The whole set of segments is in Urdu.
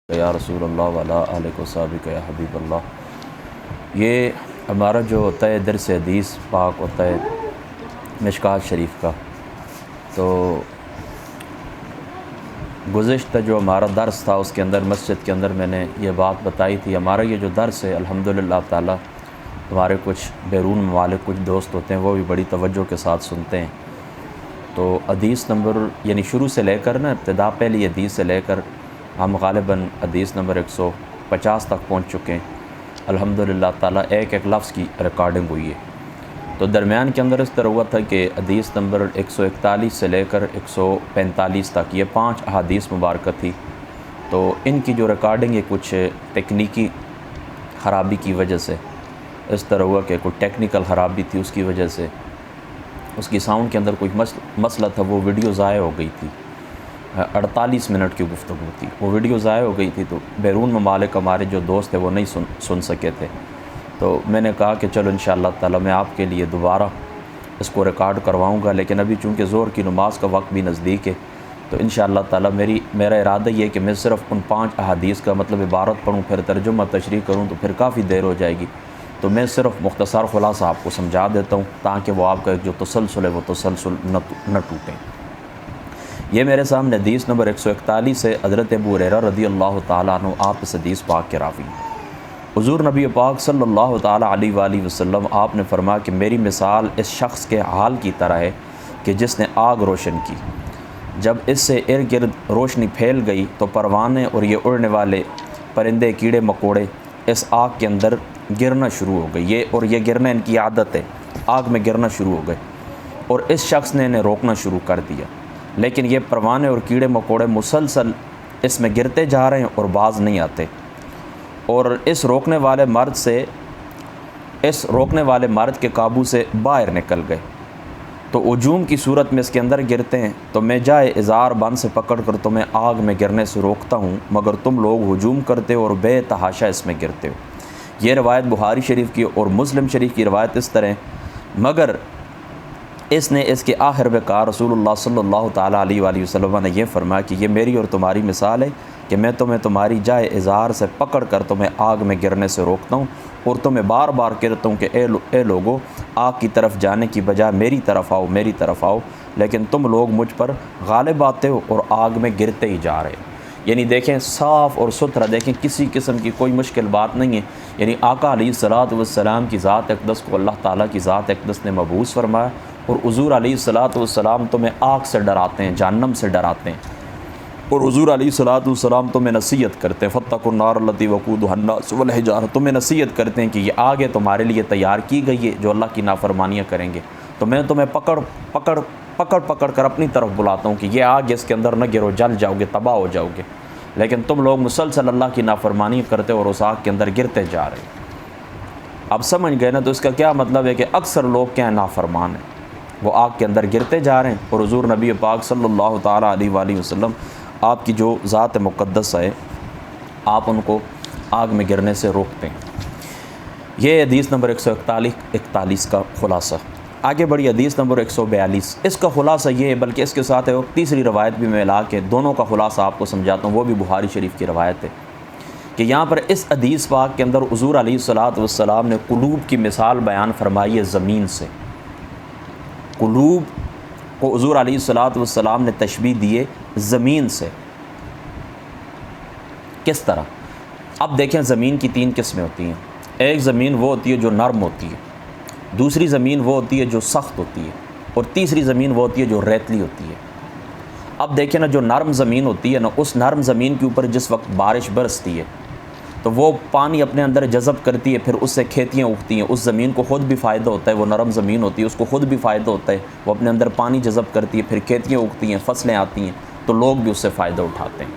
یا رسول اللہ وعلی آلہ و صحبہ یا حبیب اللہ۔ یہ ہمارا جو ہوتا ہے درس حدیث پاک ہوتا ہے مشکوٰۃ شریف کا، تو گزشتہ جو ہمارا درس تھا اس کے اندر مسجد کے اندر میں نے یہ بات بتائی تھی۔ ہمارا یہ جو درس ہے الحمدللہ تعالی ہمارے کچھ بیرون ممالک کچھ دوست ہوتے ہیں وہ بھی بڑی توجہ کے ساتھ سنتے ہیں، تو حدیث نمبر یعنی شروع سے لے کر ابتدا پہلی حدیث سے لے کر ہم غالباً حدیث نمبر 150 تک پہنچ چکے ہیں الحمدللہ تعالی۔ ایک ایک لفظ کی ریکارڈنگ ہوئی ہے، تو درمیان کے اندر اس طرح ہوا تھا کہ حدیث نمبر 141 سے لے کر 145 تک یہ 5 احادیث مبارکہ تھی، تو ان کی جو ریکارڈنگ ہے کچھ تکنیکی خرابی کی وجہ سے اس طرح ہوا کہ کوئی ٹیکنیکل خرابی تھی، اس کی وجہ سے اس کی ساؤنڈ کے اندر کوئی مسئلہ تھا، وہ ویڈیو ضائع ہو گئی تھی۔ 48 منٹ کی گفتگو تھی، وہ ویڈیو ضائع ہو گئی تھی، تو بیرون ممالک ہمارے جو دوست تھے وہ نہیں سن سکے تھے، تو میں نے کہا کہ چلو انشاءاللہ تعالی میں آپ کے لیے دوبارہ اس کو ریکارڈ کرواؤں گا، لیکن ابھی چونکہ ظہر کی نماز کا وقت بھی نزدیک ہے، تو انشاءاللہ تعالی میرا ارادہ یہ ہے کہ میں صرف ان 5 احادیث کا مطلب عبارت پڑھوں، پھر ترجمہ تشریح کروں تو پھر کافی دیر ہو جائے گی، تو میں صرف مختصر خلاصہ آپ کو سمجھا دیتا ہوں تاکہ وہ آپ کا جو تسلسل ہے وہ تسلسل نہ ٹوٹیں۔ یہ میرے سامنے حدیث نمبر 141 سے حضرت ابو ہریرہ رضی اللہ تعالیٰ عنہ آپ اس حدیث پاک کے راوی ہیں۔ حضور نبی پاک صلی اللہ تعالیٰ علیہ وآلہ وسلم آپ نے فرمایا کہ میری مثال اس شخص کے حال کی طرح ہے کہ جس نے آگ روشن کی، جب اس سے ارد گرد روشنی پھیل گئی تو پروانے اور یہ اڑنے والے پرندے کیڑے مکوڑے اس آگ کے اندر گرنا شروع ہو گئے، یہ گرنا ان کی عادت ہے، آگ میں گرنا شروع ہو گئے، اور اس شخص نے انہیں روکنا شروع کر دیا، لیکن یہ پروانے اور کیڑے مکوڑے مسلسل اس میں گرتے جا رہے ہیں اور باز نہیں آتے، اور اس روکنے والے مرد کے قابو سے باہر نکل گئے، تو ہجوم کی صورت میں اس کے اندر گرتے ہیں، تو میں جائے ازار بند سے پکڑ کر تمہیں آگ میں گرنے سے روکتا ہوں، مگر تم لوگ ہجوم کرتے ہو اور بے تحاشا اس میں گرتے ہو۔ یہ روایت بخاری شریف کی اور مسلم شریف کی روایت اس طرح، مگر اس نے اس کے آخر میں کہا رسول اللہ صلی اللہ تعالیٰ علیہ وآلہ وسلم نے یہ فرمایا کہ یہ میری اور تمہاری مثال ہے کہ میں تمہیں تمہاری جائے اظہار سے پکڑ کر تمہیں آگ میں گرنے سے روکتا ہوں، اور تمہیں بار بار کہتا ہوں کہ اے لوگو آگ کی طرف جانے کی بجائے میری طرف آؤ، لیکن تم لوگ مجھ پر غالب آتے ہو اور آگ میں گرتے ہی جا رہے ہو۔ یعنی دیکھیں صاف اور ستھرا، دیکھیں کسی قسم کی کوئی مشکل بات نہیں ہے، یعنی آقا علیہ الصلوۃ والسلام کی ذات اقدس کو اللہ تعالیٰ کی ذات اقدس نے مبعوث فرمایا، اور حضور علیہ الصلوۃ والسلام تمہیں آگ سے ڈراتے ہیں، جہنم سے ڈراتے ہیں، اور حضور علیہ الصلوۃ والسلام تمہیں نصیحت کرتے ہیں فاتقوا النار التی وقودها الناس والحجارہ، تمہیں نصیحت کرتے ہیں کہ یہ آگ تمہارے لیے تیار کی گئی ہے جو اللہ کی نافرمانیاں کریں گے، تو میں تمہیں پکڑ کر اپنی طرف بلاتا ہوں کہ یہ آگ اس کے اندر نہ گرو، جل جاؤ گے، تباہ ہو جاؤ گے، لیکن تم لوگ مسلسل اللہ کی نافرمانی کرتے اور اس آگ کے اندر گرتے جا رہے ہیں۔ اب سمجھ گئے نا، تو اس کا کیا مطلب ہے کہ اکثر لوگ کیا ہیں، نافرمان ہیں، وہ آگ کے اندر گرتے جا رہے ہیں، اور حضور نبی پاک صلی اللہ تعالیٰ علیہ وآلہ وسلم آپ کی جو ذات مقدس ہے آپ ان کو آگ میں گرنے سے روکتے ہیں۔ یہ حدیث نمبر 141 کا خلاصہ۔ آگے بڑی حدیث نمبر 142، اس کا خلاصہ یہ ہے، بلکہ اس کے ساتھ ہے تیسری روایت بھی میں ملا کے دونوں کا خلاصہ آپ کو سمجھاتا ہوں، وہ بھی بخاری شریف کی روایت ہے، کہ یہاں پر اس حدیث پاک کے اندر حضور علیہ الصلوۃ والسلام نے قلوب کی مثال بیان فرمائی ہے زمین سے۔ قلوب کو حضور علیہ الصلوۃ والسلام نے تشبیہ دیے زمین سے۔ کس طرح؟ اب دیکھیں زمین کی 3 قسمیں ہوتی ہیں، ایک زمین وہ ہوتی ہے جو نرم ہوتی ہے، دوسری زمین وہ ہوتی ہے جو سخت ہوتی ہے، اور تیسری زمین وہ ہوتی ہے جو ریتلی ہوتی ہے۔ اب دیکھیں نا، جو نرم زمین ہوتی ہے نا، اس نرم زمین کے اوپر جس وقت بارش برستی ہے تو وہ پانی اپنے اندر جذب کرتی ہے، پھر اس سے کھیتیاں اگتی ہیں، اس زمین کو خود بھی فائدہ ہوتا ہے، وہ نرم زمین ہوتی ہے اس کو خود بھی فائدہ ہوتا ہے، وہ اپنے اندر پانی جذب کرتی ہے، پھر کھیتیاں اگتی ہیں، فصلیں آتی ہیں، تو لوگ بھی اس سے فائدہ اٹھاتے ہیں۔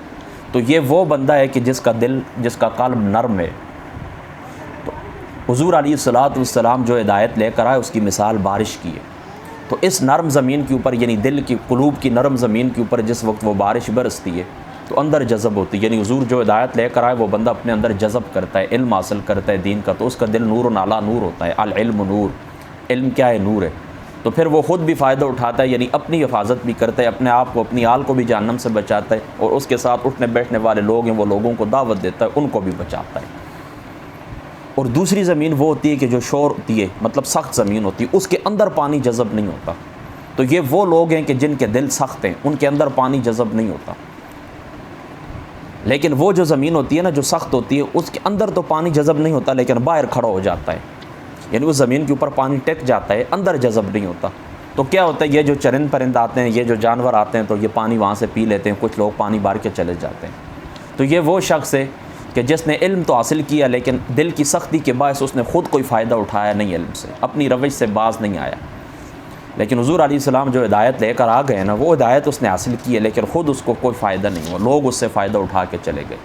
تو یہ وہ بندہ ہے کہ جس کا دل، جس کا قلب نرم ہے، تو حضور علیہ الصلوۃ والسلام جو ہدایت لے کر آئے اس کی مثال بارش کی ہے۔ تو اس نرم زمین کے اوپر، یعنی دل کی، قلوب کی نرم زمین کے اوپر جس وقت وہ بارش برستی ہے تو اندر جذب ہوتی ہے، یعنی حضور جو ہدایت لے کر آئے وہ بندہ اپنے اندر جذب کرتا ہے، علم حاصل کرتا ہے دین کا، تو اس کا دل نور و نالا نور ہوتا ہے۔ العلم نور، علم کیا ہے؟ نور ہے۔ تو پھر وہ خود بھی فائدہ اٹھاتا ہے، یعنی اپنی حفاظت بھی کرتا ہے، اپنے آپ کو اپنی آل کو بھی جہنم سے بچاتا ہے، اور اس کے ساتھ اٹھنے بیٹھنے والے لوگ ہیں وہ لوگوں کو دعوت دیتا ہے، ان کو بھی بچاتا ہے۔ اور دوسری زمین وہ ہوتی ہے کہ جو شور ہوتی ہے، مطلب سخت زمین ہوتی ہے، اس کے اندر پانی جذب نہیں ہوتا۔ تو یہ وہ لوگ ہیں کہ جن کے دل سخت ہیں، ان کے اندر پانی جذب نہیں ہوتا۔ لیکن وہ جو زمین ہوتی ہے نا جو سخت ہوتی ہے، اس کے اندر تو پانی جذب نہیں ہوتا لیکن باہر کھڑا ہو جاتا ہے، یعنی اس زمین کے اوپر پانی ٹک جاتا ہے، اندر جذب نہیں ہوتا۔ تو کیا ہوتا ہے، یہ جو چرند پرند آتے ہیں، یہ جو جانور آتے ہیں، تو یہ پانی وہاں سے پی لیتے ہیں، کچھ لوگ پانی بھر کے چلے جاتے ہیں۔ تو یہ وہ شخص ہے کہ جس نے علم تو حاصل کیا لیکن دل کی سختی کے باعث اس نے خود کوئی فائدہ اٹھایا نہیں، علم سے اپنی روش سے باز نہیں آیا۔ لیکن حضور علیہ السلام جو ہدایت لے کر آ گئے نا، وہ ہدایت اس نے حاصل کی ہے لیکن خود اس کو کوئی فائدہ نہیں ہوا، لوگ اس سے فائدہ اٹھا کے چلے گئے۔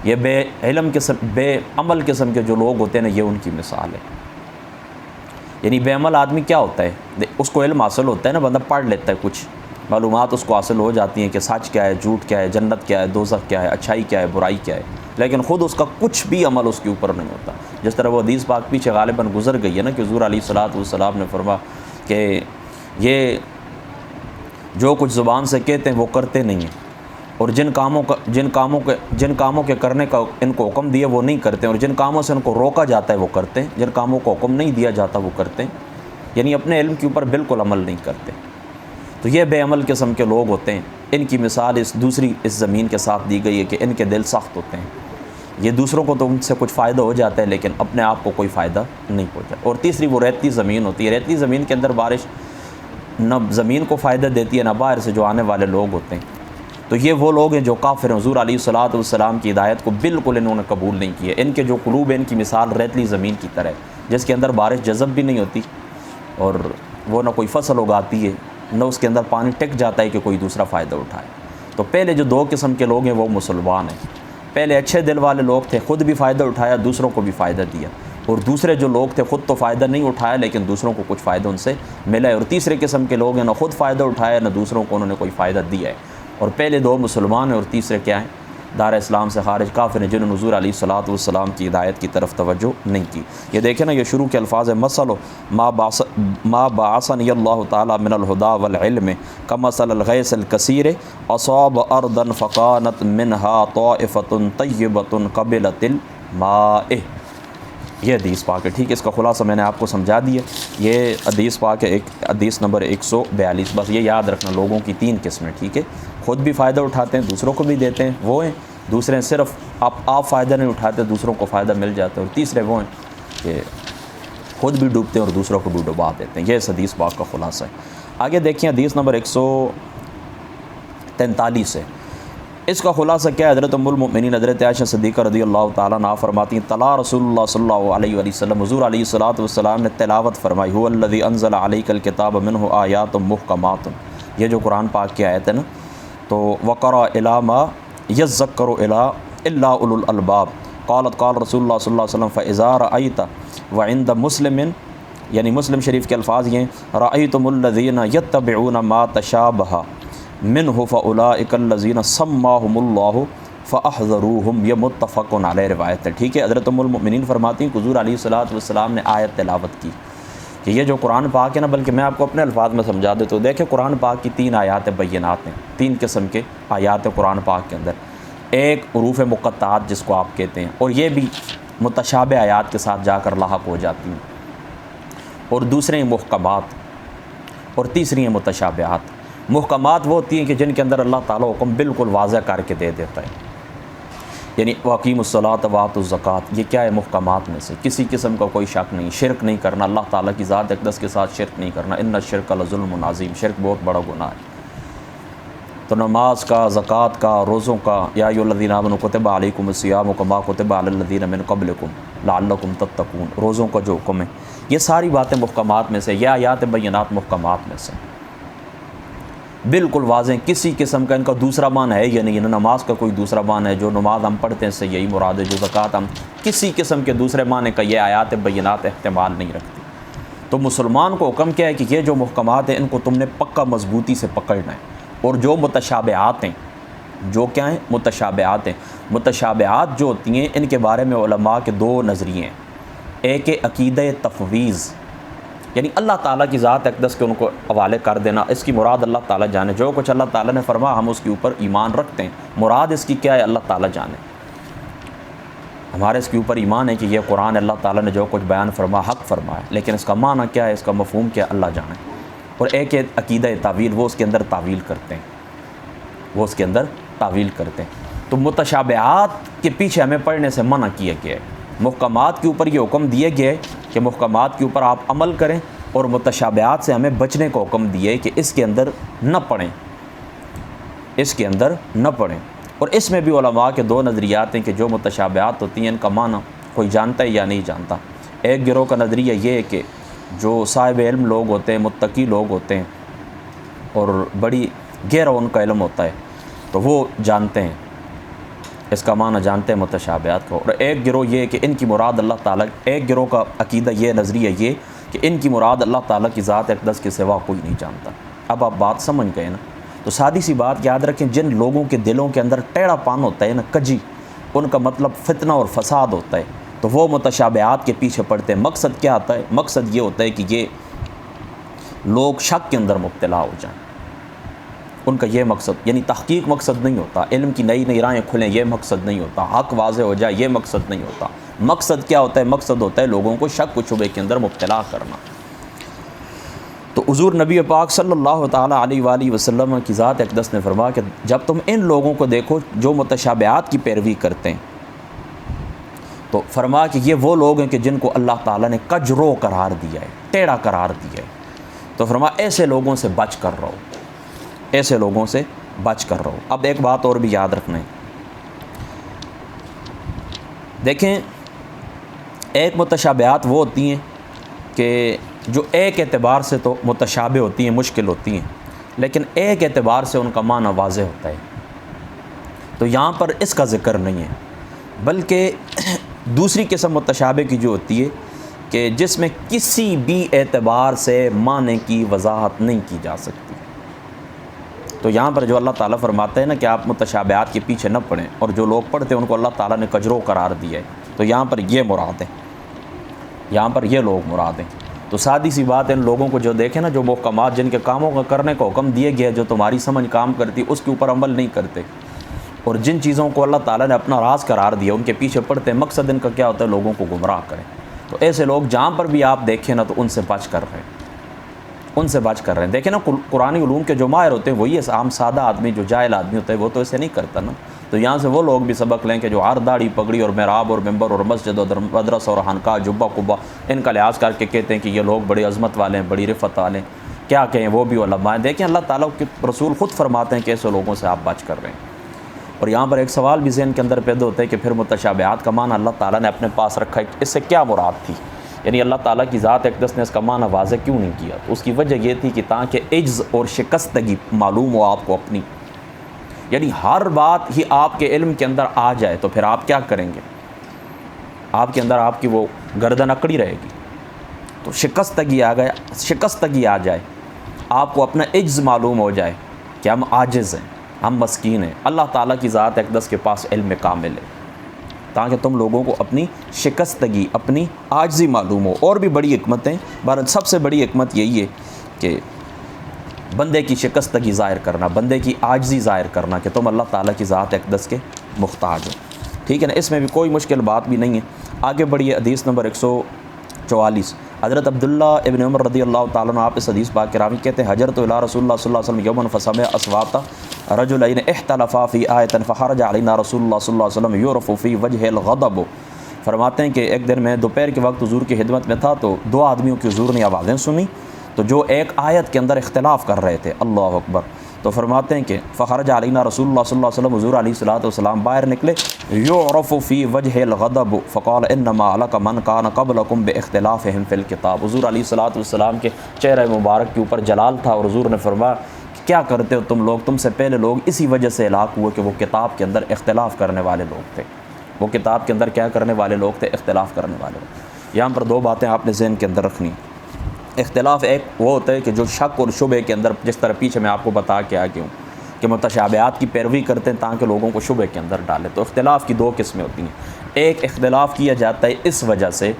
یہ بے علم قسم، بے عمل قسم کے جو لوگ ہوتے ہیں نا، یہ ان کی مثال ہے۔ یعنی بے عمل آدمی کیا ہوتا ہے، اس کو علم حاصل ہوتا ہے نا، بندہ پڑھ لیتا ہے، کچھ معلومات اس کو حاصل ہو جاتی ہیں کہ سچ کیا ہے، جھوٹ کیا ہے، جنت کیا ہے، دوزخ کیا ہے، اچھائی کیا ہے، برائی کیا ہے، لیکن خود اس کا کچھ بھی عمل اس کے اوپر نہیں ہوتا۔ جس طرح وہ حدیث پاک پیچھے غالباً گزر گئی ہے نا کہ حضور علیہ الصلوۃ والسلام نے فرمایا کہ یہ جو کچھ زبان سے کہتے ہیں وہ کرتے نہیں ہیں، اور جن کاموں کے کرنے کا ان کو حکم دیا وہ نہیں کرتے ہیں، اور جن کاموں سے ان کو روکا جاتا ہے وہ کرتے ہیں، جن کاموں کو حکم نہیں دیا جاتا وہ کرتے ہیں، یعنی اپنے علم کے اوپر بالکل عمل نہیں کرتے۔ تو یہ بے عمل قسم کے لوگ ہوتے ہیں، ان کی مثال اس زمین کے ساتھ دی گئی ہے کہ ان کے دل سخت ہوتے ہیں، یہ دوسروں کو تو ان سے کچھ فائدہ ہو جاتا ہے لیکن اپنے آپ کو کوئی فائدہ نہیں پہنچا۔ اور تیسری وہ ریتی زمین ہوتی ہے، ریتی زمین کے اندر بارش نہ زمین کو فائدہ دیتی ہے نہ باہر سے جو آنے والے لوگ ہوتے ہیں۔ تو یہ وہ لوگ ہیں جو کافر ہیں، حضور علیہ الصلوۃ والسلام کی ہدایت کو بالکل انہوں نے قبول نہیں کیا۔ ان کے جو قلوب ہیں، ان کی مثال ریتلی زمین کی طرح ہے جس کے اندر بارش جذب بھی نہیں ہوتی، اور وہ نہ کوئی فصل اگاتی ہے، نہ اس کے اندر پانی ٹک جاتا ہے کہ کوئی دوسرا فائدہ اٹھائے۔ تو پہلے جو دو قسم کے لوگ ہیں وہ مسلمان ہیں، پہلے اچھے دل والے لوگ تھے، خود بھی فائدہ اٹھایا، دوسروں کو بھی فائدہ دیا، اور دوسرے جو لوگ تھے خود تو فائدہ نہیں اٹھایا لیکن دوسروں کو کچھ فائدہ ان سے ملا ہے، اور تیسرے قسم کے لوگ ہیں نہ خود فائدہ اٹھایا نہ دوسروں کو انہوں نے کوئی فائدہ دیا ہے۔ اور پہلے دو مسلمان ہیں اور تیسرے کیا ہیں، دار اسلام سے خارج کافر ہیں، جنہوں نے حضور علیہ الصلوۃ والسلام کی ہدایت کی طرف توجہ نہیں کی۔ یہ دیکھیں نا، یہ شروع کے الفاظ ہیں، مثل ما بعثنی اللہ تعالی من الہدی والعلم کمثل الغیث الکثیر اصاب ارضا فکانت منها طائفۃ طیبۃ قبلت الماء۔ یہ حدیث پاک ہے، ٹھیک ہے، اس کا خلاصہ میں نے آپ کو سمجھا دیا۔ یہ حدیث پاک ہے، ایک حدیث نمبر 142۔ بس یہ یاد رکھنا، لوگوں کی تین قسمیں، ٹھیک ہے، خود بھی فائدہ اٹھاتے ہیں، دوسروں کو بھی دیتے ہیں، وہ ہیں۔ دوسرے صرف آپ فائدہ نہیں اٹھاتے، دوسروں کو فائدہ مل جاتا ہے۔ اور تیسرے وہ ہیں کہ خود بھی ڈوبتے ہیں اور دوسروں کو بھی ڈبا دیتے ہیں۔ یہ اس حدیث پاک کا خلاصہ ہے۔ آگے دیکھیں حدیث نمبر 143 ہے، اس کا خلاصہ کیا ہے؟ حضرت ام المؤمنین حضرت عائشہ صدیقہ رضی اللہ تعالیٰ عنہا فرماتی ہیں، تلا رسول اللہ صلی اللہ علیہ وآلہ وسلم، حضور علیہ الصلوۃ والسلام نے تلاوت فرمائی، هو الذی انزل علیک الکتاب منہ آیات محکمات۔ یہ جو قرآن پاک کی آیت ہے نا، تو وقرأ الی ما یذکر الا اولو الالباب، قالت قال رسول اللہ صلی اللہ علیہ وسلم فاذا رأیت، وعند مسلم، یعنی مسلم شریف کے الفاظ یہ ہیں، رأیتم الذین یتبعون ما تشابہ منہ فاولئک الذین سماہم اللہ فاحذروہم۔ یہ متفق علیہ روایت ہے، ٹھیک ہے۔ حضرت ام المؤمنین فرماتی ہیں کہ حضور علیہ الصلوۃ والسلام نے آیت تلاوت کی کہ یہ جو قرآن پاک ہے نا، بلکہ میں آپ کو اپنے الفاظ میں سمجھا دیتا ہوں۔ دیکھیں قرآن پاک کی تین آیات بینات ہیں، تین قسم کے آیات قرآن پاک کے اندر، ایک حروف مقطعات جس کو آپ کہتے ہیں، اور یہ بھی متشابہ آیات کے ساتھ جا کر لاحق ہو جاتی ہیں، اور دوسرے ہیں محکمات، اور تیسری ہیں متشابہات۔ محکمات وہ ہوتی ہیں کہ جن کے اندر اللہ تعالیٰ حکم بالکل واضح کر کے دے دیتا ہے، یعنی واقیم الصلاۃ وآتوا الزکوٰۃ، یہ کیا ہے محکمات میں سے، کسی قسم کا کوئی شک نہیں، شرک نہیں کرنا، اللہ تعالیٰ کی ذات اقدس کے ساتھ شرک نہیں کرنا، ان الشرک لظلم عظیم، شرک بہت بڑا گناہ ہے۔ تو نماز کا، زکوٰۃ کا، روزوں کا، یا ایھا الذین آمنوا کتب علیکم الصیام کما کتب علی الذین من قبلکم لعلکم تتقون، روزوں کا جو حکم ہے، یہ ساری باتیں محکمات میں سے، یہ آیات بینات محکمات میں سے بالکل واضح، کسی قسم کا ان کا دوسرا معنی ہے یا نہیں، نہ نماز کا کوئی دوسرا معنی ہے، جو نماز ہم پڑھتے ہیں سے یہی مراد ہے، جو زکوٰۃ ہم، کسی قسم کے دوسرے معنی کا یہ آیات بینات احتمال نہیں رکھتی۔ تو مسلمان کو حکم کیا ہے کہ یہ جو محکمات ہیں ان کو تم نے پکا مضبوطی سے پکڑنا ہے، اور جو متشابہات ہیں، جو کیا ہیں، متشابہات ہیں، متشابہات جو ہوتی ہیں ان کے بارے میں علماء کے دو نظریے ہیں، ایک ہے عقیدہ تفویض، یعنی اللہ تعالیٰ کی ذات اقدس کے ان کو حوالے کر دینا، اس کی مراد اللہ تعالیٰ جانے، جو کچھ اللہ تعالیٰ نے فرمایا ہم اس کے اوپر ایمان رکھتے ہیں، مراد اس کی کیا ہے اللہ تعالیٰ جانے، ہمارے اس کے اوپر ایمان ہے کہ یہ قرآن اللہ تعالیٰ نے جو کچھ بیان فرمایا حق فرمایا، لیکن اس کا معنی کیا ہے، اس کا مفہوم کیا ہے اللہ جانے۔ اور ایک عقیدہ تعویل، وہ اس کے اندر تعویل کرتے ہیں، تو متشابہات کے پیچھے ہمیں پڑھنے سے منع کیا گیا ہے، محکمات کے اوپر یہ حکم دیے گئے کہ محکمات کے اوپر آپ عمل کریں، اور متشابہات سے ہمیں بچنے کو حکم دیے کہ اس کے اندر نہ پڑھیں، اور اس میں بھی علماء کے دو نظریات ہیں کہ جو متشابہات ہوتی ہیں ان کا معنی کوئی جانتا ہے یا نہیں جانتا۔ ایک گروہ کا نظریہ یہ ہے کہ جو صاحب علم لوگ ہوتے ہیں، متقی لوگ ہوتے ہیں، اور بڑی گہرا ان کا علم ہوتا ہے، تو وہ جانتے ہیں، اس کا معنی جانتے ہیں متشابہات کو۔ اور ایک گروہ یہ کہ ان کی مراد اللہ تعالیٰ، ایک گروہ کا عقیدہ یہ نظریہ یہ کہ ان کی مراد اللہ تعالیٰ کی ذات اقدس کے سوا کوئی نہیں جانتا۔ اب آپ بات سمجھ گئے نا؟ تو سادی سی بات یاد رکھیں، جن لوگوں کے دلوں کے اندر ٹیڑھا پان ہوتا ہے نا، کجی، ان کا مطلب فتنہ اور فساد ہوتا ہے، تو وہ متشابہات کے پیچھے پڑتے ہیں۔ مقصد کیا ہوتا ہے؟ مقصد یہ ہوتا ہے کہ یہ لوگ شک کے اندر مبتلا ہو جائیں، ان کا یہ مقصد، یعنی تحقیق مقصد نہیں ہوتا، علم کی نئی راہیں کھلیں یہ مقصد نہیں ہوتا، حق واضح ہو جائے یہ مقصد نہیں ہوتا۔ مقصد کیا ہوتا ہے؟ مقصد ہوتا ہے لوگوں کو شک و شبہ کے اندر مبتلا کرنا۔ تو حضور نبی پاک صلی اللہ تعالیٰ علیہ وآلہ وسلم کی ذات اقدس نے فرمایا کہ جب تم ان لوگوں کو دیکھو جو متشابہات کی پیروی کرتے ہیں، تو فرمایا کہ یہ وہ لوگ ہیں کہ جن کو اللہ تعالیٰ نے کجرو قرار دیا ہے، ٹیڑھا قرار دیا ہے، تو فرمایا ایسے لوگوں سے بچ کر رہو، ایسے لوگوں سے بچ کر رہو۔ اب ایک بات اور بھی یاد رکھنا ہے، دیکھیں ایک متشابہات وہ ہوتی ہیں کہ جو ایک اعتبار سے تو متشابہ ہوتی ہیں، مشکل ہوتی ہیں، لیکن ایک اعتبار سے ان کا معنی واضح ہوتا ہے، تو یہاں پر اس کا ذکر نہیں ہے، بلکہ دوسری قسم متشابہ کی جو ہوتی ہے کہ جس میں کسی بھی اعتبار سے معنی کی وضاحت نہیں کی جا سکتی، تو یہاں پر جو اللہ تعالیٰ فرماتے ہیں نا کہ آپ متشابہات کے پیچھے نہ پڑیں، اور جو لوگ پڑھتے ہیں ان کو اللہ تعالیٰ نے کجرو قرار دیا ہے، تو یہاں پر یہ مراد ہے، یہاں پر یہ لوگ مراد ہیں۔ تو سادی سی بات ہے، ان لوگوں کو جو دیکھیں نا، جو محکمات جن کے کاموں کا کرنے کا حکم دیے گیا، جو تمہاری سمجھ کام کرتی اس کے اوپر عمل نہیں کرتے، اور جن چیزوں کو اللہ تعالیٰ نے اپنا راز قرار دیا ان کے پیچھے پڑتے ہیں، مقصد ان کا کیا ہوتا ہے؟ لوگوں کو گمراہ کریں۔ تو ایسے لوگ جہاں پر بھی آپ دیکھیں نا تو ان سے بچ کر رہے ہیں، دیکھیں نا قرآنی علوم کے جو ماہر ہوتے ہیں وہی عام سادہ آدمی جو جاہل آدمی ہوتا ہے وہ تو ایسے نہیں کرتا نا، تو یہاں سے وہ لوگ بھی سبق لیں کہ جو ہر داڑھی پگڑی اور محراب اور ممبر اور مسجد اور مدرسہ اور خانقاہ جبہ قبہ ان کا لحاظ کر کے کہتے ہیں کہ یہ لوگ بڑی عظمت والے ہیں، بڑی رفت والے ہیں، کیا کہیں وہ بھی علماء ہیں۔ دیکھیں اللہ تعالیٰ کے رسول خود فرماتے ہیں کہ ایسے لوگوں سے آپ بچ کر رہے ہیں۔ اور یہاں پر ایک سوال بھی ذہن کے اندر پیدا ہوتا ہے کہ پھر متشابہات کا معنی اللہ تعالیٰ نے اپنے پاس رکھا ہے، اس سے کیا مراد تھی؟ یعنی اللہ تعالیٰ کی ذات اقدس نے اس کا معنی واضح کیوں نہیں کیا؟ تو اس کی وجہ یہ تھی کہ تاکہ عجز اور شکستگی معلوم ہو آپ کو اپنی، یعنی ہر بات ہی آپ کے علم کے اندر آ جائے تو پھر آپ کیا کریں گے؟ آپ کے اندر آپ کی وہ گردن اکڑی رہے گی، تو شکستگی آ جائے، آپ کو اپنا عجز معلوم ہو جائے کہ ہم عاجز ہیں، ہم مسکین ہیں، اللہ تعالیٰ کی ذات اقدس کے پاس علم کامل ہے، تاکہ تم لوگوں کو اپنی شکستگی، اپنی عاجزی معلوم ہو۔ اور بھی بڑی حکمتیں، بہرحال سب سے بڑی حکمت یہی ہے کہ بندے کی شکستگی ظاہر کرنا، بندے کی عاجزی ظاہر کرنا کہ تم اللہ تعالیٰ کی ذات اقدس کے محتاج ہو، ٹھیک ہے نا؟ اس میں بھی کوئی مشکل بات بھی نہیں ہے۔ آگے بڑھیے، حدیث نمبر 144، حضرت عبداللہ ابن عمر رضی اللہ تعالیٰ عنہ آپ اس حدیث پاک کے راوی کہتے ہیں، حجرت الی رسول اللہ صلی اللہ علیہ وسلم یوما فسمع اصوات رجلین اختلفا فی آیۃ فخرج علینا رسول اللہ صلی اللہ علیہ وسلم یعرف فی وجہ الغضب۔ فرماتے ہیں کہ ایک دن میں دوپہر کے وقت حضور کی خدمت میں تھا تو دو آدمیوں کی حضور نے آوازیں سنی، تو جو ایک آیت کے اندر اختلاف کر رہے تھے، اللہ اکبر، تو فرماتے ہیں کہ فخرج علینا رسول اللہ صلی اللہ علیہ وسلم، حضور علیہ الصلوۃ والسلام باہر نکلے، یعرف فی وجہ الغضب فقال انما هلك من كان قبلكم باختلافهم فی الکتاب۔ حضور علیہ الصلوۃ والسلام کے چہرہ مبارک کے اوپر جلال تھا، اور حضور نے فرمایا کیا کرتے ہو تم لوگ، تم سے پہلے لوگ اسی وجہ سے ہلاک ہوئے کہ وہ کتاب کے اندر اختلاف کرنے والے لوگ تھے، وہ کتاب کے اندر کیا کرنے والے لوگ تھے؟ اختلاف کرنے والے لوگ۔ یہاں پر دو باتیں آپ نے ذہن کے اندر رکھنی ہیں۔ اختلاف ایک وہ ہوتا ہے کہ جو شک اور شبہ کے اندر، جس طرح پیچھے میں آپ کو بتا کے آ گیا ہوں کہ متشابہات کی پیروی کرتے ہیں تاکہ لوگوں کو شبہ کے اندر ڈالے، تو اختلاف کی دو قسمیں ہوتی ہیں۔ ایک اختلاف کیا جاتا ہے اس وجہ سے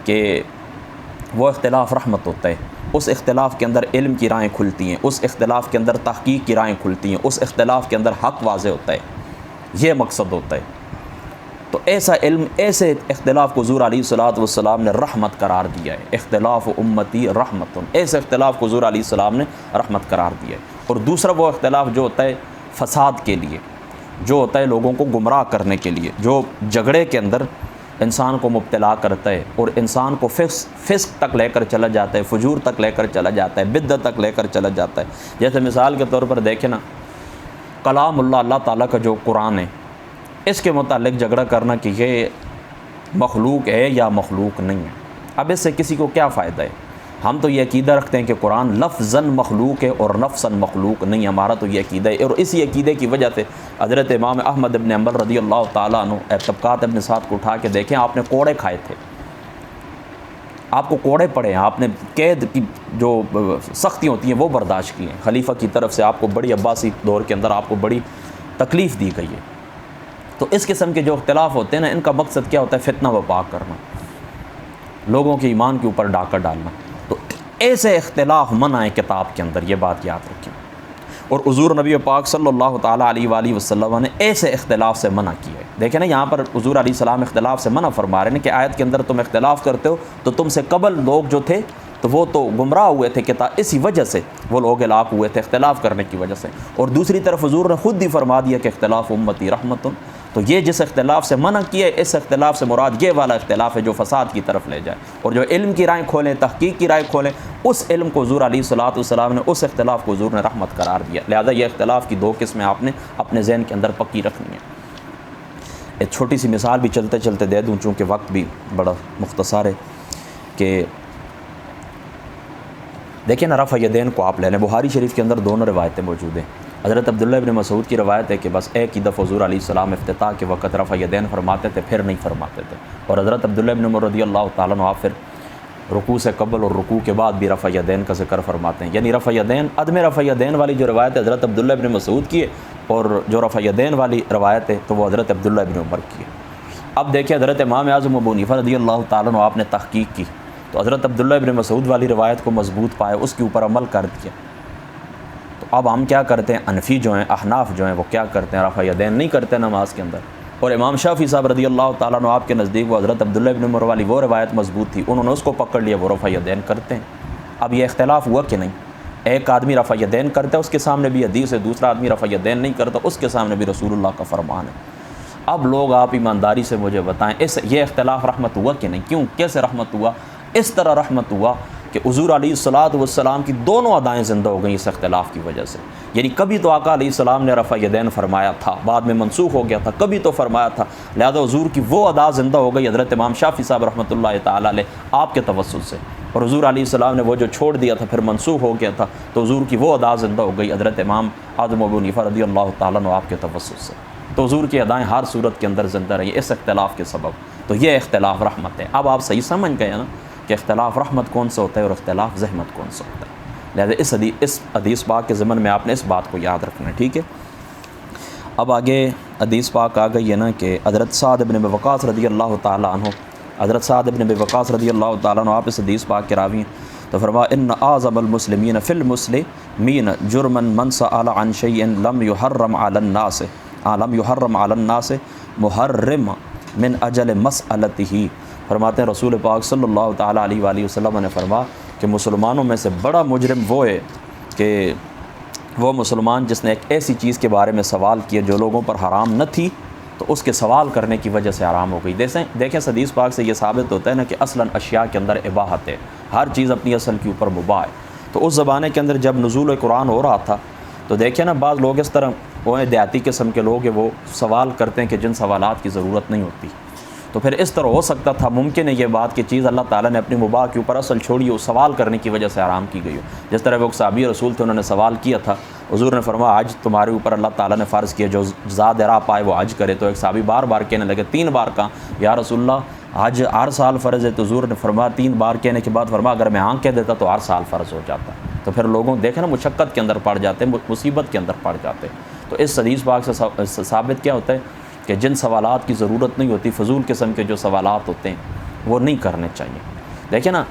کہ وہ اختلاف رحمت ہوتا ہے، اس اختلاف کے اندر علم کی راہیں کھلتی ہیں، اس اختلاف کے اندر تحقیق کی راہیں کھلتی ہیں، اس اختلاف کے اندر حق واضح ہوتا ہے، یہ مقصد ہوتا ہے۔ تو ایسا علم، ایسے اختلاف کو حضور علیہ الصلوۃ والسلام نے رحمت قرار دیا ہے۔ اختلاف امتی رحمت، ایسے اختلاف کو حضور علیہ السلام نے رحمت قرار دیا ہے۔ اور دوسرا وہ اختلاف جو ہوتا ہے فساد کے لیے، جو ہوتا ہے لوگوں کو گمراہ کرنے کے لیے، جو جھگڑے کے اندر انسان کو مبتلا کرتا ہے اور انسان کو فسق تک لے کر چلا جاتا ہے، فجور تک لے کر چلا جاتا ہے، بدعت تک لے کر چلا جاتا ہے۔ جیسے مثال کے طور پر دیکھیں نا، کلام اللہ تعالیٰ کا جو قرآن ہے، اس کے متعلق جھگڑا کرنا کہ یہ مخلوق ہے یا مخلوق نہیں ہے، اب اس سے کسی کو کیا فائدہ ہے؟ ہم تو یہ عقیدہ رکھتے ہیں کہ قرآن لفظاً مخلوق ہے اور نفساً مخلوق نہیں، ہمارا تو یہ عقیدہ ہے۔ اور اسی عقیدے کی وجہ سے حضرت امام احمد ابن حنبل رضی اللہ تعالیٰ عنہ طبقات ابن سعد کو اٹھا کے دیکھیں، آپ نے کوڑے کھائے تھے، آپ کو کوڑے پڑے ہیں، آپ نے قید کی جو سختیاں ہوتی ہیں وہ برداشت کی ہیں، خلیفہ کی طرف سے آپ کو بڑی عباسی دور کے اندر آپ کو بڑی تکلیف دی گئی ہے۔ تو اس قسم کے جو اختلاف ہوتے ہیں نا، ان کا مقصد کیا ہوتا ہے؟ فتنہ وبا کرنا، لوگوں کے ایمان کے اوپر ڈاکہ ڈالنا۔ تو ایسے اختلاف منع ہے کتاب کے اندر، یہ بات یاد رکھیں۔ اور حضور نبی پاک صلی اللہ تعالیٰ علیہ وآلہ وسلم نے ایسے اختلاف سے منع کیا ہے۔ دیکھیں نا، یہاں پر حضور علیہ السلام اختلاف سے منع فرما رہے ہیں کہ آیت کے اندر تم اختلاف کرتے ہو تو تم سے قبل لوگ جو تھے تو وہ تو گمراہ ہوئے تھے، اسی وجہ سے وہ لوگ ہلاک ہوئے تھے، اختلاف کرنے کی وجہ سے۔ اور دوسری طرف حضور نے خود ہی فرما دیا کہ اختلاف امتی رحمت۔ تو یہ جس اختلاف سے منع کیا ہے، اس اختلاف سے مراد یہ والا اختلاف ہے جو فساد کی طرف لے جائے، اور جو علم کی رائیں کھولیں، تحقیق کی رائیں کھولیں، اس علم کو حضور علیہ الصلوۃ والسلام نے، اس اختلاف کو حضور نے رحمت قرار دیا۔ لہذا یہ اختلاف کی دو قسمیں آپ نے اپنے ذہن کے اندر پکی رکھنی ہیں۔ ایک چھوٹی سی مثال بھی چلتے چلتے دے دوں، چونکہ وقت بھی بڑا مختصر ہے، کہ دیکھیں نا، رفع یدین کو آپ لے لیں، بخاری شریف کے اندر دونوں روایتیں موجود ہیں۔ حضرت عبداللہ ابن مسعود کی روایت ہے کہ بس ایک ہی دفعہ حضور علیہ السلام افتتاح کے وقت رفع یدین فرماتے تھے، پھر نہیں فرماتے تھے۔ اور حضرت عبداللہ ابن عمر رضی اللہ تعالیٰ عنہ آپ پھر رکوع سے قبل اور رکوع کے بعد بھی رفع یدین کا ذکر فرماتے ہیں۔ یعنی رفع یدین، عدم رفع یدین والی جو روایت ہے حضرت عبداللہ ابن مسعود کی ہے، اور جو رفع یدین والی روایت ہے تو وہ حضرت عبداللہ ابن عمر کی ہے۔ اب دیکھیں، حضرت امام اعظم ابو حنیفہ رضی اللہ تعالیٰ عنہ آپ نے تحقیق کی تو حضرت عبداللہ ابن مسعود والی روایت کو مضبوط پائے، اس کے اوپر عمل کر دیا۔ تو اب ہم کیا کرتے ہیں؟ حنفی جو ہیں، احناف جو ہیں، وہ کیا کرتے ہیں؟ رفع یدین نہیں کرتے نماز کے اندر۔ اور امام شافعی صاحب رضی اللہ تعالیٰ عنہ آپ کے نزدیک وہ حضرت عبداللہ ابن عمر والی وہ روایت مضبوط تھی، انہوں نے اس کو پکڑ لیا، وہ رفع یدین کرتے ہیں۔ اب یہ اختلاف ہوا کہ نہیں؟ ایک آدمی رفع یدین کرتا ہے، اس کے سامنے بھی حدیث ہے، دوسرا آدمی رفع یدین نہیں کرتا، اس کے سامنے بھی رسول اللہ کا فرمان ہے۔ اب لوگ آپ ایمانداری سے مجھے بتائیں، یہ اختلاف رحمت ہوا کہ نہیں؟ کیوں؟ کیسے رحمت ہوا؟ اس طرح رحمت ہوا کہ حضور علیہ الصلوۃ والسلام کی دونوں ادائیں زندہ ہو گئیں اس اختلاف کی وجہ سے۔ یعنی کبھی تو آقا علیہ السلام نے رفع یدین فرمایا تھا، بعد میں منسوخ ہو گیا تھا، کبھی تو فرمایا تھا، لہذا حضور کی وہ ادا زندہ ہو گئی حضرت امام شافعی صاحب رحمۃ اللہ تعالیٰ علیہ آپ کے توسط سے، اور حضور علیہ السلام نے وہ جو چھوڑ دیا تھا پھر منسوخ ہو گیا تھا، تو حضور کی وہ ادا زندہ ہو گئی حضرت امام اعظم ابو حنیفہ رضی اللہ تعالیٰ عنہ آپ کے توسط سے۔ تو حضور کی ادائیں ہر صورت کے اندر زندہ رہی اس اختلاف کے سبب۔ تو یہ اختلاف رحمت ہے۔ اب آپ صحیح سمجھ گئے نا کہ اختلاف رحمت کون سا ہوتا ہے اور اختلاف زحمت کون سا ہوتا ہے۔ لہذا اس حدیث پاک کے ضمن میں آپ نے اس بات کو یاد رکھنا ہے، ٹھیک ہے۔ اب آگے حدیث پاک آ گئی ہے نا کہ حضرت سعد بن ابی وقاص رضی اللہ تعالیٰ عنہ، حضرت سعد بن ابی وقاص رضی اللہ تعالیٰ عنہ آپ اس حدیث پاک کے راوی ہیں۔ تو فرمایا ان اعظم المسلمین فی المسلمین جرما من سأل عن شیء لم يحرم علی الناس محرم من اجل مسألته۔ فرماتے ہیں رسول پاک صلی اللہ تعالیٰ علیہ وآلہ وسلم نے فرمایا کہ مسلمانوں میں سے بڑا مجرم وہ ہے کہ وہ مسلمان جس نے ایک ایسی چیز کے بارے میں سوال کیا جو لوگوں پر حرام نہ تھی، تو اس کے سوال کرنے کی وجہ سے حرام ہو گئی۔ دیکھیں حدیث پاک سے یہ ثابت ہوتا ہے نا کہ اصلاً اشیاء کے اندر اباحت ہے، ہر چیز اپنی اصل کے اوپر مباح ہے۔ تو اس زمانے کے اندر جب نزول قرآن ہو رہا تھا تو دیکھیں نا، بعض لوگ اس طرح وہ دیہاتی قسم کے لوگ ہیں، وہ سوال کرتے ہیں کہ جن سوالات کی ضرورت نہیں ہوتی۔ تو پھر اس طرح ہو سکتا تھا، ممکن ہے یہ بات کہ چیز اللہ تعالیٰ نے اپنی مباح کے اوپر اصل چھوڑی ہو، سوال کرنے کی وجہ سے حرام کی گئی ہو۔ جس طرح وہ ایک صحابی رسول تھے، انہوں نے سوال کیا تھا، حضور نے فرمایا حج تمہارے اوپر اللہ تعالیٰ نے فرض کیا، جو زاد راہ پائے وہ حج کرے۔ تو ایک صحابی بار بار کہنے لگے، 3 بار کہا یا رسول اللہ، حج ہر سال فرض ہے۔ تو حضور نے فرمایا 3 بار کہنے کے بعد فرمایا اگر میں کہہ دیتا تو ہر سال فرض ہو جاتا۔ تو پھر لوگوں دیکھیں نا، مشقت کے اندر پڑ جاتے، مصیبت کے اندر پڑ جاتے۔ تو اس حدیث پاک سے ثابت کیا ہوتا ہے کہ جن سوالات کی ضرورت نہیں ہوتی، فضول قسم کے جو سوالات ہوتے ہیں وہ نہیں کرنے چاہیے۔ دیکھیں نا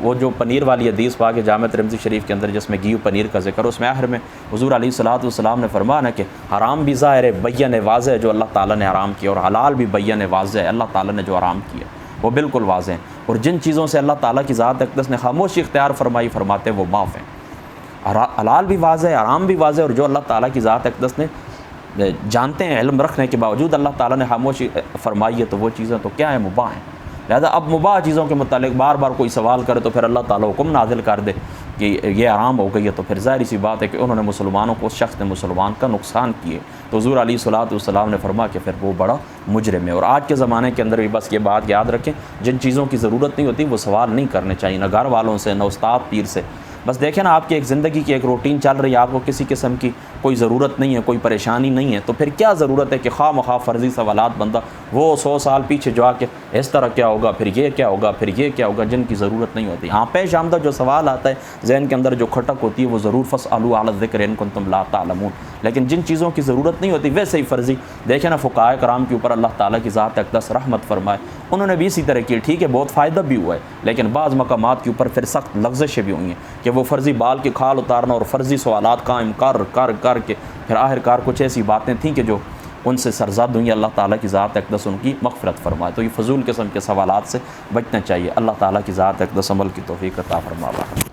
وہ جو پنیر والی حدیث پاک جامع ترمذی شریف کے اندر جس میں گھی و پنیر کا ذکر، اس میں آخر میں حضور علیہ الصلوۃ والسلام نے فرمایا نا کہ حرام بھی ظاہر ہے بین واضح ہے جو اللہ تعالیٰ نے حرام کیا، اور حلال بھی بین واضح ہے اللہ تعالیٰ نے جو حرام کیا وہ بالکل واضح ہیں، اور جن چیزوں سے اللہ تعالیٰ کی ذات اقدس نے خاموشی اختیار فرمائی فرماتے وہ معاف ہیں۔ حلال بھی واضح ہے، حرام بھی واضح ہے، اور جو اللہ تعالیٰ کی ذات اقدس نے جانتے ہیں، علم رکھنے کے باوجود اللہ تعالیٰ نے خاموشی فرمائی ہے تو وہ چیزیں تو کیا ہیں، مباح ہیں۔ لہذا اب مباح چیزوں کے متعلق بار بار کوئی سوال کرے تو پھر اللہ تعالیٰ حکم نازل کر دے کہ یہ حرام ہو گئی ہے، تو پھر ظاہری سی بات ہے کہ انہوں نے مسلمانوں کو، اس شخص نے مسلمان کا نقصان کیے، تو حضور علیہ الصلوۃ والسلام نے فرمایا کہ پھر وہ بڑا مجرم ہے۔ اور آج کے زمانے کے اندر بھی بس یہ بات یاد رکھیں، جن چیزوں کی ضرورت نہیں ہوتی وہ سوال نہیں کرنے چاہیے، نہ گھر والوں سے، نہ استاد پیر سے۔ بس دیکھیں نا آپ کی ایک زندگی کی ایک روٹین چل رہی ہے، آپ کو کسی قسم کی کوئی ضرورت نہیں ہے، کوئی پریشانی نہیں ہے، تو پھر کیا ضرورت ہے کہ خواہ مخواہ فرضی سوالات بندہ وہ 100 سال پیچھے جا کے اس طرح کیا ہوگا، پھر یہ کیا ہوگا، پھر یہ کیا ہوگا، جن کی ضرورت نہیں ہوتی۔ ہاں پیش آمدہ جو سوال آتا ہے ذہن کے اندر جو کھٹک ہوتی ہے وہ ضرور فاسألوا اہل الذکر ان کنتم لا تعلمون، لیکن جن چیزوں کی ضرورت نہیں ہوتی ویسے ہی فرضی، دیکھیں نا فقہائے کرام کے اوپر اللہ تعالیٰ کی ذات اقدس رحمت فرمائے، انہوں نے بھی اسی طرح کی، ٹھیک ہے بہت فائدہ بھی ہوا ہے، لیکن بعض مقامات کے اوپر پھر سخت لغزشیں بھی ہوئی ہیں کہ وہ فرضی بال کی کھال اتارنا اور فرضی سوالات قائم کر کے پھر آخر کار کچھ ایسی باتیں تھیں کہ جو ان سے سرزد ہوئی، اللہ تعالیٰ کی ذات اقدس ان کی مغفرت فرمائے۔ تو یہ فضول قسم کے سوالات سے بچنا چاہیے، اللہ تعالیٰ کی ذات اقدس عمل کی توفیق عطا فرمائے۔